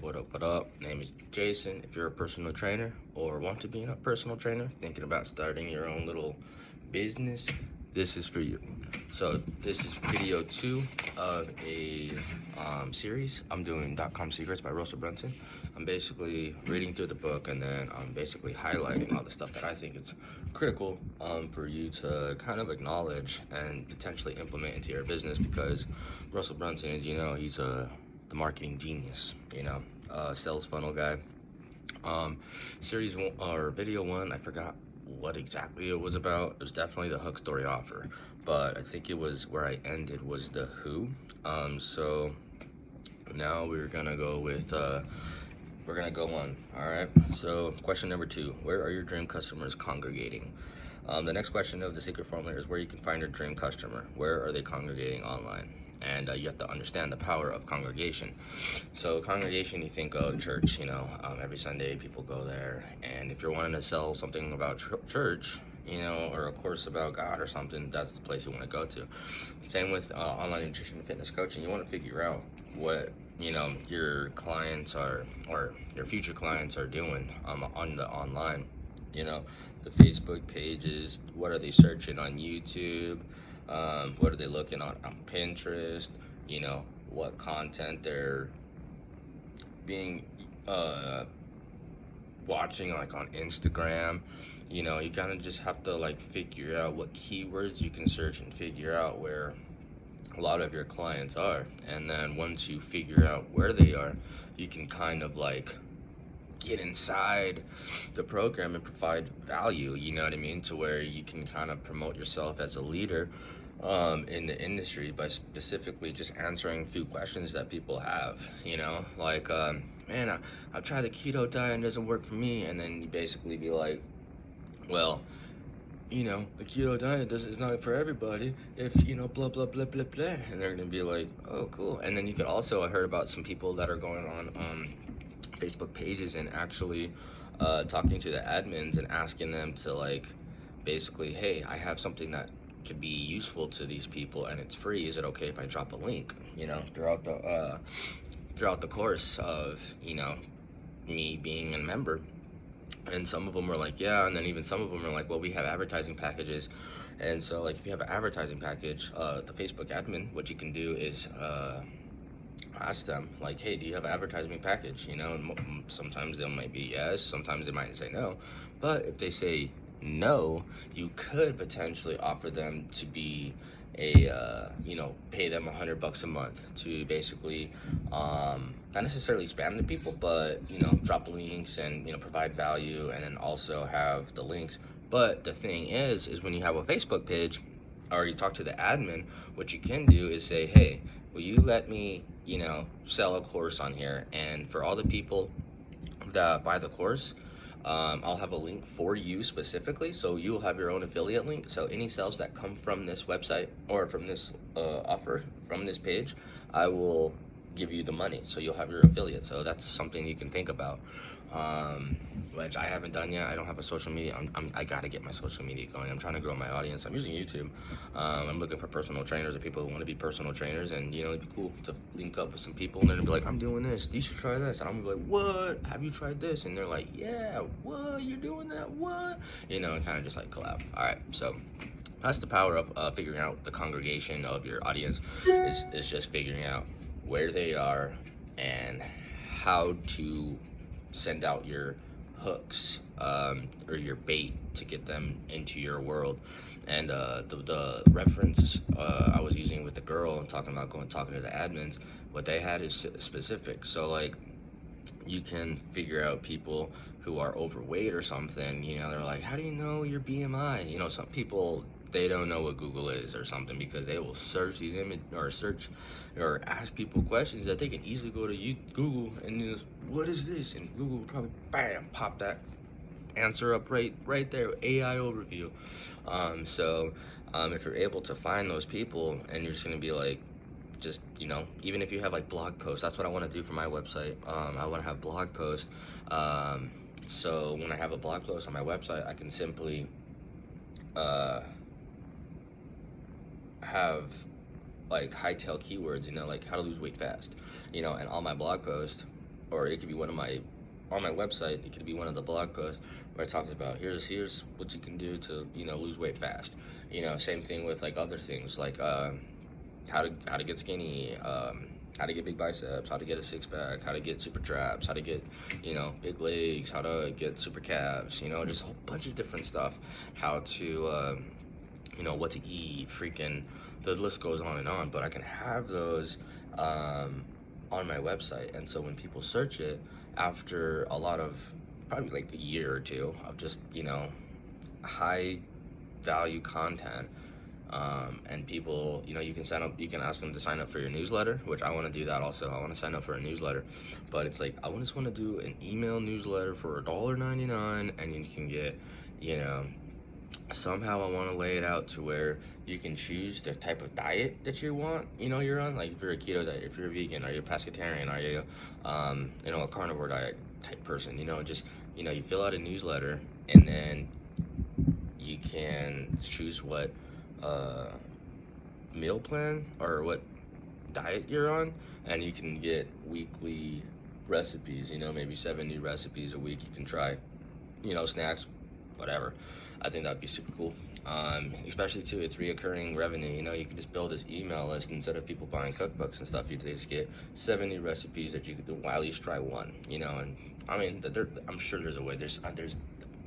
What up? Name is Jason. If you're a personal trainer or want to be a personal trainer, thinking about starting your own little business, this is for you. So this is video 2 of a series. I'm doing .com Secrets by Russell Brunson. I'm basically reading through the book and then I'm basically highlighting all the stuff that I think is critical for you to kind of acknowledge and potentially implement into your business, because Russell Brunson, as you know, he's the marketing genius, sales funnel guy. Series 1 or video 1, I forgot what exactly it was about. It was definitely the hook, story, offer, but I think it was where I ended was the who. So now we're gonna go with we're gonna go on. All right, so question number 2: where are your dream customers congregating? The next question of the secret formula is where you can find your dream customer. Where are they congregating online? And you have to understand the power of congregation. So congregation, you think of church, every Sunday people go there, and if you're wanting to sell something about church, or a course about God or something, that's the place you want to go to. Same with online nutrition and fitness coaching. You want to figure out what your clients are, or your future clients are doing on the online. The Facebook pages, what are they searching on YouTube, what are they looking on Pinterest, what content they're being watching like on Instagram. You kind of just have to like figure out what keywords you can search and figure out where a lot of your clients are. And then once you figure out where they are, you can kind of like get inside the program and provide value, you know what I mean, to where you can kind of promote yourself as a leader in the industry by specifically just answering a few questions that people have, like man, I've tried the keto diet and it doesn't work for me. And then you basically be like, well, the keto diet is not for everybody if, blah, blah, blah, blah, blah. And they're going to be like, oh, cool. And then you could also, I heard about some people that are going on Facebook pages and actually talking to the admins and asking them to like, basically, hey, I have something that could be useful to these people and it's free. Is it okay if I drop a link, throughout the course of, me being a member? And some of them were like, yeah. And then even some of them are like, well, we have advertising packages. And so like, if you have an advertising package, the Facebook admin, what you can do is ask them like, hey, do you have an advertising package? And sometimes they might be yes, sometimes they might say no. But if they say no, you could potentially offer them to be pay them $100 a month to basically not necessarily spam the people, but drop links and provide value, and then also have the links. But the thing is when you have a Facebook page or you talk to the admin, what you can do is say, hey, will you let me sell a course on here, and for all the people that buy the course, I'll have a link for you specifically, so you'll have your own affiliate link. So any sales that come from this website or from this offer from this page, I will give you the money, so you'll have your affiliate. So that's something you can think about, which I haven't done yet. I don't have a social media. I gotta get my social media going. I'm trying to grow my audience. I'm using YouTube. I'm looking for personal trainers or people who want to be personal trainers, and it'd be cool to link up with some people and then be like, I'm doing this, you should try this. And I'm gonna be like, what, have you tried this? And they're like, yeah, what, you're doing that, what? And kind of just like collab. All right, so that's the power of figuring out the congregation of your audience. Is just figuring out where they are and how to send out your hooks, or your bait to get them into your world. And the reference I was using with the girl and talking about talking to the admins, what they had is specific. So like, you can figure out people who are overweight or something, they're like, how do you know your BMI? Some people, they don't know what Google is or something, because they will search these images or search or ask people questions that they can easily go to Google and just, what is this? And Google will probably, bam, pop that answer up right there, AI overview. If you're able to find those people, and you're just gonna be like, just even if you have like blog posts, that's what I want to do for my website. I want to have blog posts, so when I have a blog post on my website, I can simply have like hightail keywords, like how to lose weight fast, and all my blog posts or it could be one of my, on my website, it could be one of the blog posts where it talks about here's what you can do to, you know, lose weight fast. You know, same thing with like other things like how to get skinny, how to get big biceps, how to get a six pack, how to get super traps, how to get, you know, big legs, how to get super calves, you know, just a whole bunch of different stuff. How to, you know, what to eat, freaking, the list goes on and on. But I can have those on my website, and so when people search it after a lot of, probably like a year or two of just, you know, high value content, and people, you know, you can sign up, you can ask them to sign up for your newsletter, which I want to do that also. I want to sign up for a newsletter, but it's like I just want to do an email newsletter for $1.99, and you can get, you know, somehow I want to lay it out to where you can choose the type of diet that you want, you know, you're on. Like if you're a keto diet, if you're a vegan, are you a pescatarian, are you, you know, a carnivore diet type person, you know, just, you know, you fill out a newsletter, and then you can choose what meal plan or what diet you're on, and you can get weekly recipes, you know, maybe 7 new recipes a week you can try, you know, snacks, whatever. I think that'd be super cool. Especially too, it's reoccurring revenue. You know, you can just build this email list instead of people buying cookbooks and stuff. You just get 70 recipes that you could do, well, at least try one. You know, and I mean, I'm sure there's a way. There's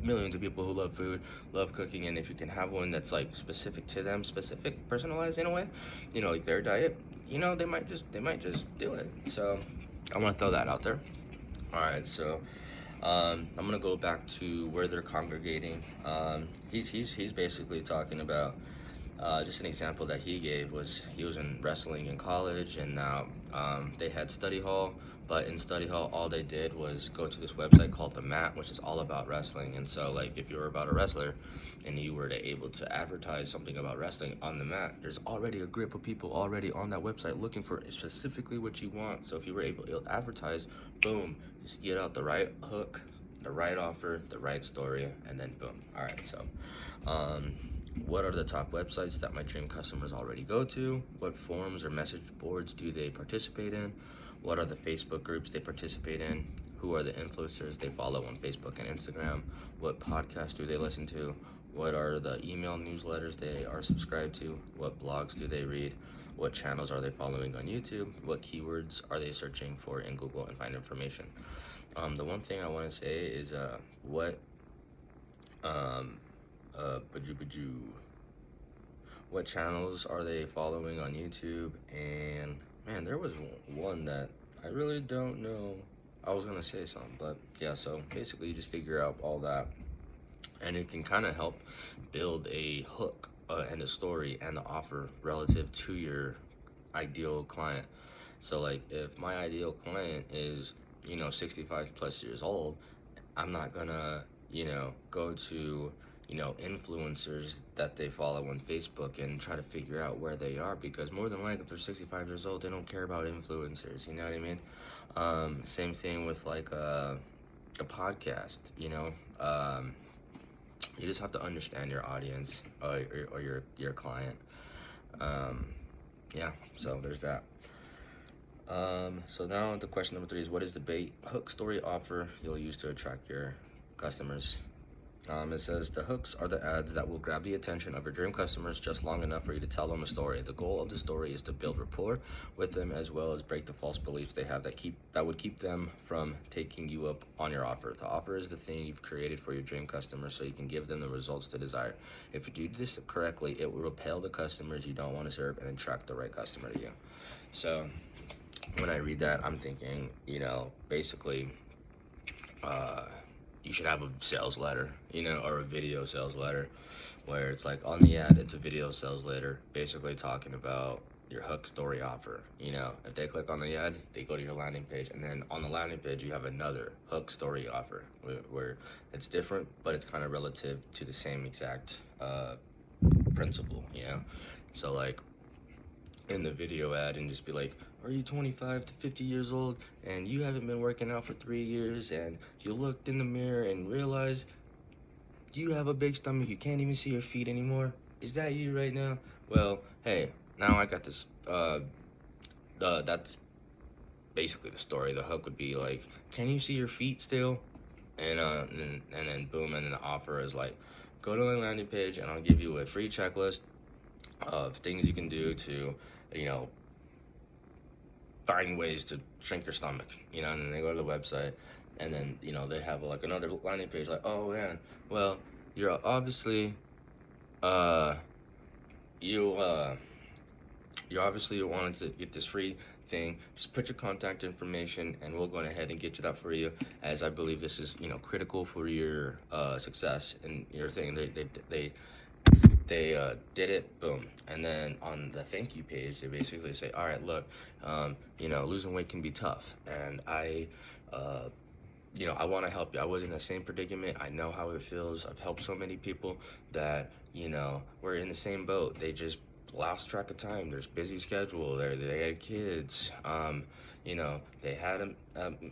millions of people who love food, love cooking, and if you can have one that's like specific to them, specific, personalized in a way, you know, like their diet, you know, they might just do it. So I want to throw that out there. All right, so I'm gonna go back to where they're congregating. He's basically talking about, just an example that he gave was he was in wrestling in college, and now they had study hall. But in study hall, all they did was go to this website called The Mat, which is all about wrestling. And so, like, if you were about a wrestler and you were to able to advertise something about wrestling on The Mat, there's already a group of people already on that website looking for specifically what you want. So if you were able to advertise, boom, just get out the right hook, the right offer, the right story, and then boom. All right, so what are the top websites that my dream customers already go to? What forums or message boards do they participate in? What are the Facebook groups they participate in? Who are the influencers they follow on Facebook and Instagram? What podcasts do they listen to? What are the email newsletters they are subscribed to? What blogs do they read? What channels are they following on YouTube? What keywords are they searching for in Google and find information? The one thing I want to say is what um, what channels are they following on YouTube? And man, there was one that I really don't know. I was gonna say something, but yeah. So basically, you just figure out all that, and it can kind of help build a hook and a story and the offer relative to your ideal client. So like, if my ideal client is, you know, 65 plus years old, I'm not gonna, you know, go to, you know, influencers that they follow on Facebook and try to figure out where they are, because more than likely, if they're 65 years old, they don't care about influencers, you know what I mean? Same thing with like the podcast, you know. You just have to understand your audience, or your client. Um, yeah, so there's that. So now the question number 3 is, what is the bait hook story offer you'll use to attract your customers? It says the hooks are the ads that will grab the attention of your dream customers just long enough for you to tell them a story. The goal of the story is to build rapport with them, as well as break the false beliefs they have that would keep them from taking you up on your offer. The offer is the thing you've created for your dream customers so you can give them the results they desire. If you do this correctly, it will repel the customers you don't want to serve and attract the right customer to you. So when I read that, I'm thinking, you know, basically, you should have a sales letter, you know, or a video sales letter, where it's like on the ad, it's a video sales letter, basically talking about your hook story offer. You know, if they click on the ad, they go to your landing page, and then on the landing page, you have another hook story offer where it's different, but it's kind of relative to the same exact principle, you know? So like, in the video ad, and just be like, are you 25 to 50 years old and you haven't been working out for 3 years, and you looked in the mirror and realized you have a big stomach, you can't even see your feet anymore? Is that you right now? Well, hey, now I got this that's basically the story. The hook would be like, can you see your feet still? And then boom, and then the offer is like, go to my landing page and I'll give you a free checklist of things you can do to, you know, find ways to shrink your stomach, you know. And then they go to the website, and then, you know, they have like another landing page like, oh man, well, you're obviously uh you you obviously wanted to get this free thing. Just put your contact information and we'll go ahead and get you that for you, as I believe this is, you know, critical for your success and your thing. They did it, boom. And then on the thank you page, they basically say, all right, look, you know, losing weight can be tough, and uh, you know, I want to help you. I was in the same predicament. I know how it feels. I've helped so many people that, you know, we're in the same boat. They just lost track of time. There's busy schedule. They had kids. You know, they had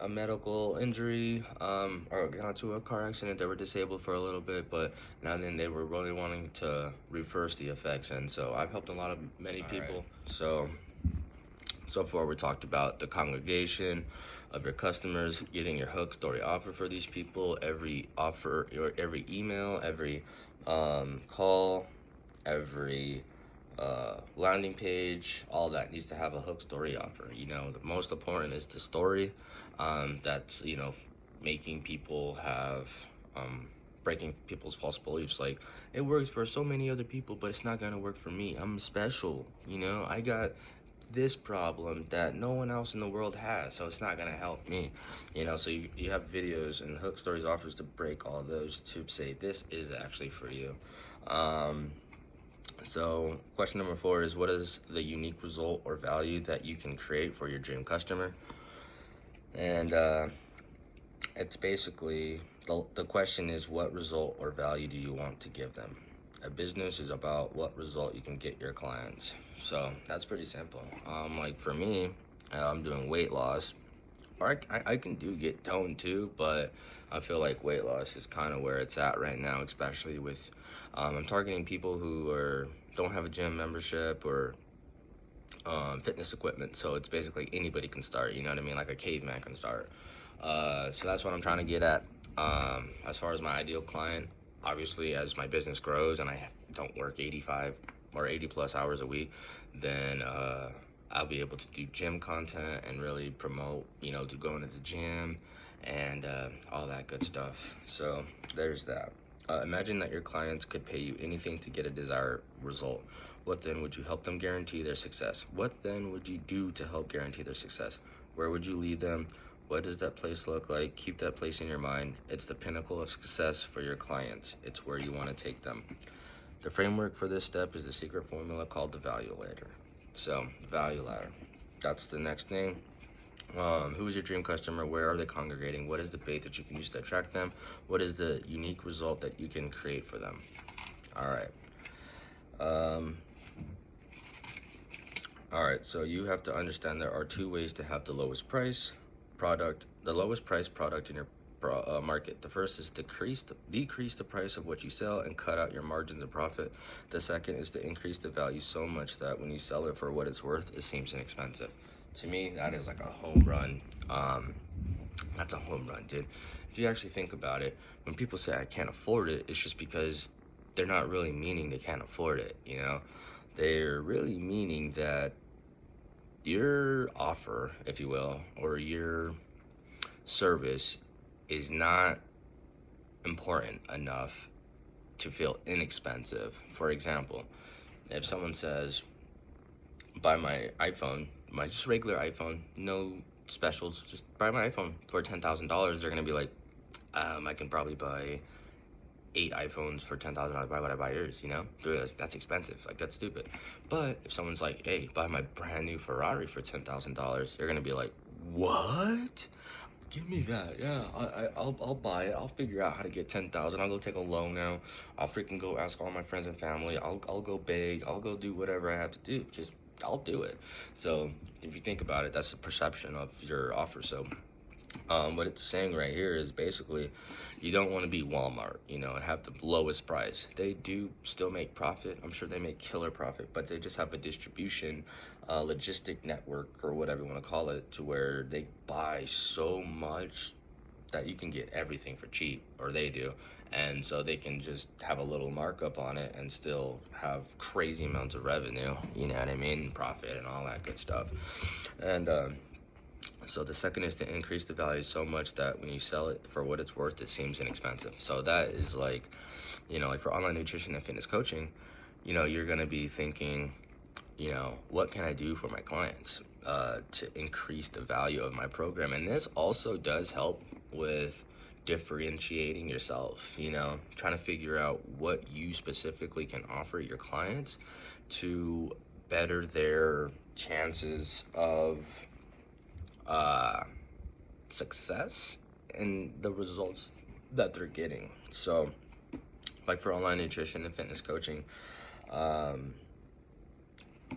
a medical injury, or got into a car accident. They were disabled for a little bit, but now then they were really wanting to reverse the effects. And so I've helped a lot of many people. Right. So far we talked about the congregation of your customers, getting your hook story offer for these people, every offer, or every email, every call, every landing page, all that needs to have a hook story offer. You know, the most important is the story. That's, you know, making people have breaking people's false beliefs. Like, it works for so many other people, but it's not gonna work for me. I'm special, you know. I got this problem that no one else in the world has, so it's not gonna help me, you know. So you have videos, and hook stories offers to break all those to say this is actually for you. So question number 4 is, what is the unique result or value that you can create for your dream customer? And it's basically, the question is, what result or value do you want to give them? A business is about what result you can get your clients. So that's pretty simple. Like for me, I'm doing weight loss, or I can do get toned too, but I feel like weight loss is kind of where it's at right now, especially with I'm targeting people who don't have a gym membership or fitness equipment. So it's basically anybody can start, you know what I mean? Like a caveman can start. So that's what I'm trying to get at. As far as my ideal client, obviously, as my business grows and I don't work 85 or 80 plus hours a week, then I'll be able to do gym content and really promote, you know, to going to the gym and all that good stuff. So there's that. Imagine that your clients could pay you anything to get a desired result. What then would you help them guarantee their success? What then would you do to help guarantee their success? Where would you lead them? What does that place look like? Keep that place in your mind. It's the pinnacle of success for your clients. It's where you want to take them. The framework for this step is the secret formula called the value ladder. So, value ladder. That's the next thing. Who is your dream customer? Where are they congregating? What is the bait that you can use to attract them? What is the unique result that you can create for them? All right. All right, so you have to understand there are 2 ways to have the lowest price product in your market. The first is decrease the price of what you sell and cut out your margins of profit. The second is to increase the value so much that when you sell it for what it's worth, it seems inexpensive. To me, that is like a home run. That's a home run, dude. If you actually think about it, when people say I can't afford it, it's just because they're not really meaning they can't afford it, you know? They're really meaning that your offer, if you will, or your service is not important enough to feel inexpensive. For example, if someone says, buy my iPhone, my just regular iPhone, no specials, just buy my iPhone for $10,000, they're gonna be like, I can probably buy 8 iPhones for $10,000. Why would I buy yours? You know, that's expensive. Like, that's stupid. But if someone's like, hey, buy my brand new Ferrari for $10,000, you're gonna be like, what? Give me that. Yeah, I'll buy it. I'll figure out how to get 10,000. I'll go take a loan now. I'll freaking go ask all my friends and family. I'll go beg. I'll go do whatever I have to do. I'll do it. So if you think about it, that's the perception of your offer. So What it's saying right here is basically you don't want to be Walmart, and have the lowest price. They do still make profit. I'm sure they make killer profit, but they just have a distribution, logistic network or whatever you want to call it, to where they buy so much that you can get everything for cheap, or they do. And so they can just have a little markup on it and still have crazy amounts of revenue, you know what I mean? Profit and all that good stuff. And, so the second is to increase the value so much that when you sell it for what it's worth, it seems inexpensive. So that is like, like for online nutrition and fitness coaching, you're going to be thinking, what can I do for my clients to increase the value of my program? And this also does help with differentiating yourself, trying to figure out what you specifically can offer your clients to better their chances of uh, success and the results that they're getting. So, like for online nutrition and fitness coaching, um,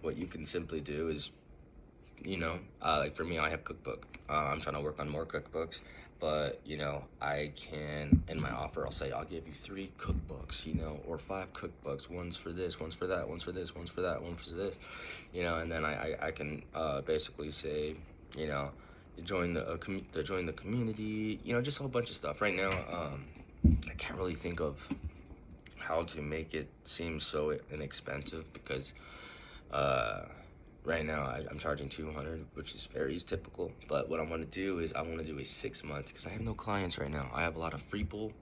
what you can simply do is, like for me, I have cookbook. I'm trying to work on more cookbooks, but I can, in my offer, I'll say I'll give you 3 cookbooks, or 5 cookbooks. One's for this, one's for that, one's for this, one's for that, one's for this, and then I can basically say, you join the community, just a whole bunch of stuff. Right now, I can't really think of how to make it seem so inexpensive because right now I'm charging 200, which is very typical. But what I want to do is I want to do a 6 month, because I have no clients right now. I have a lot of free people,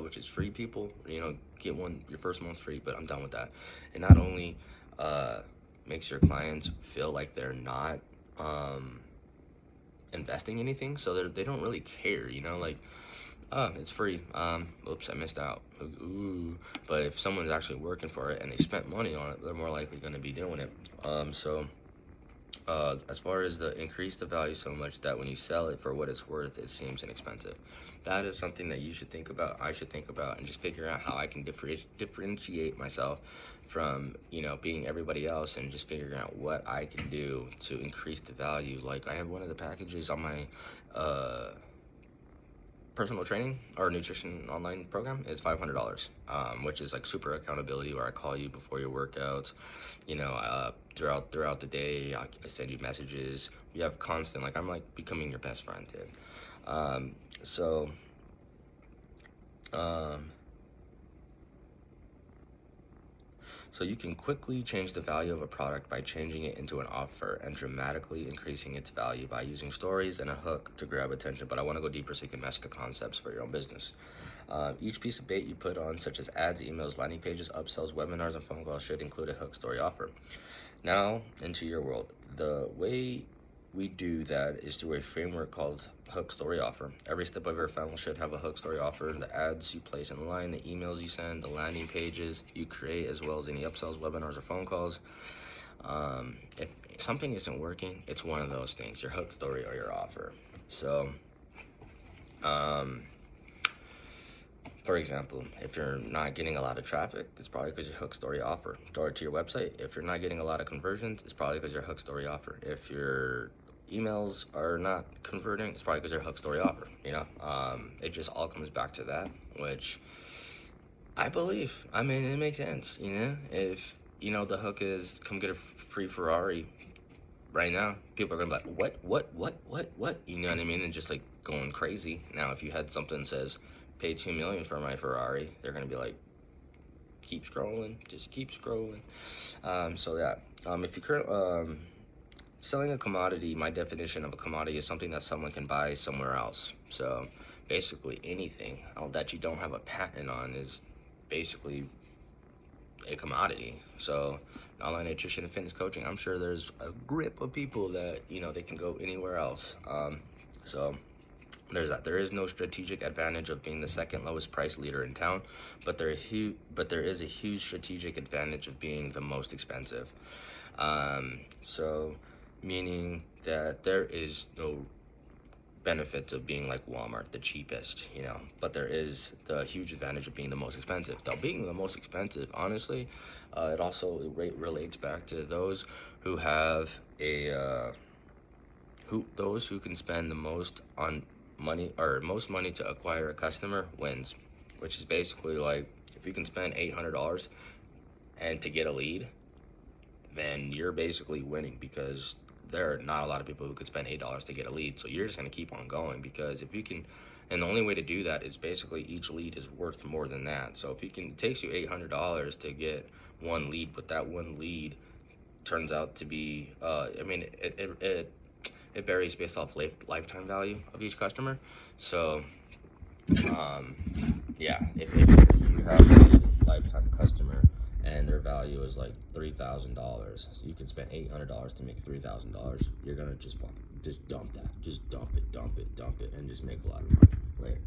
which is free people. Get your first month free, but I'm done with that. It not only makes your clients feel like they're not investing anything, so they don't really care, like, oh, it's free. Oops, I missed out. Ooh. But if someone's actually working for it and they spent money on it, they're more likely going to be doing it. As far as the increase the value so much that when you sell it for what it's worth, it seems inexpensive. That is something that you should think about. I should think about, and just figure out how I can differentiate myself from, being everybody else, and just figuring out what I can do to increase the value. Like I have one of the packages on my personal training or nutrition online program is $500, which is like super accountability, where I call you before your workouts, throughout the day. I send you messages. We have constant, like, I'm like becoming your best friend, dude. Um, so, um, So you can quickly change the value of a product by changing it into an offer and dramatically increasing its value by using stories and a hook to grab attention. But I want to go deeper so you can master the concepts for your own business. Each piece of bait you put on, such as ads, emails, landing pages, upsells, webinars, and phone calls, should include a hook, story, offer. Now, into your world. The way we do that is through a framework called hook, story, offer. Every step of your funnel should have a hook, story, offer. The ads you place in line, the emails you send, the landing pages you create, as well as any upsells, webinars, or phone calls. If something isn't working, it's one of those things: your hook, story, or your offer. So, for example, if you're not getting a lot of traffic, it's probably because your hook, story, offer. Or to your website, if you're not getting a lot of conversions, it's probably because your hook, story, offer. If your emails are not converting, it's probably because your hook, story, offer. It just all comes back to that, which I believe. I mean, it makes sense. If the hook is come get a free Ferrari right now, people are gonna be like, what? You know what I mean? And just like going crazy. Now, if you had something that says, pay $2 million for my Ferrari, they're gonna be like, keep scrolling, just keep scrolling. If you're selling a commodity, my definition of a commodity is something that someone can buy somewhere else. So basically anything that you don't have a patent on is basically a commodity. So online nutrition and fitness coaching, I'm sure there's a grip of people that they can go anywhere else. So there's that. There is no strategic advantage of being the second lowest price leader in town, but there is a huge strategic advantage of being the most expensive. So meaning that there is no benefit of being like Walmart, the cheapest, but there is the huge advantage of being the most expensive. Now, being the most expensive, honestly, it also relates back to those who have those who can spend the most on money, or most money to acquire a customer wins, which is basically like if you can spend $800 and to get a lead, then you're basically winning, because there are not a lot of people who could spend $8 to get a lead. So you're just going to keep on going, because if you can, and the only way to do that is basically each lead is worth more than that. So if you can, it takes you $800 to get one lead, but that one lead turns out to be, I mean, it varies based off lifetime value of each customer. So, yeah, if you have a lifetime customer and their value is like $3,000, so you can spend $800 to make $3,000. You're gonna just dump that, just dump it, and just make a lot of money later.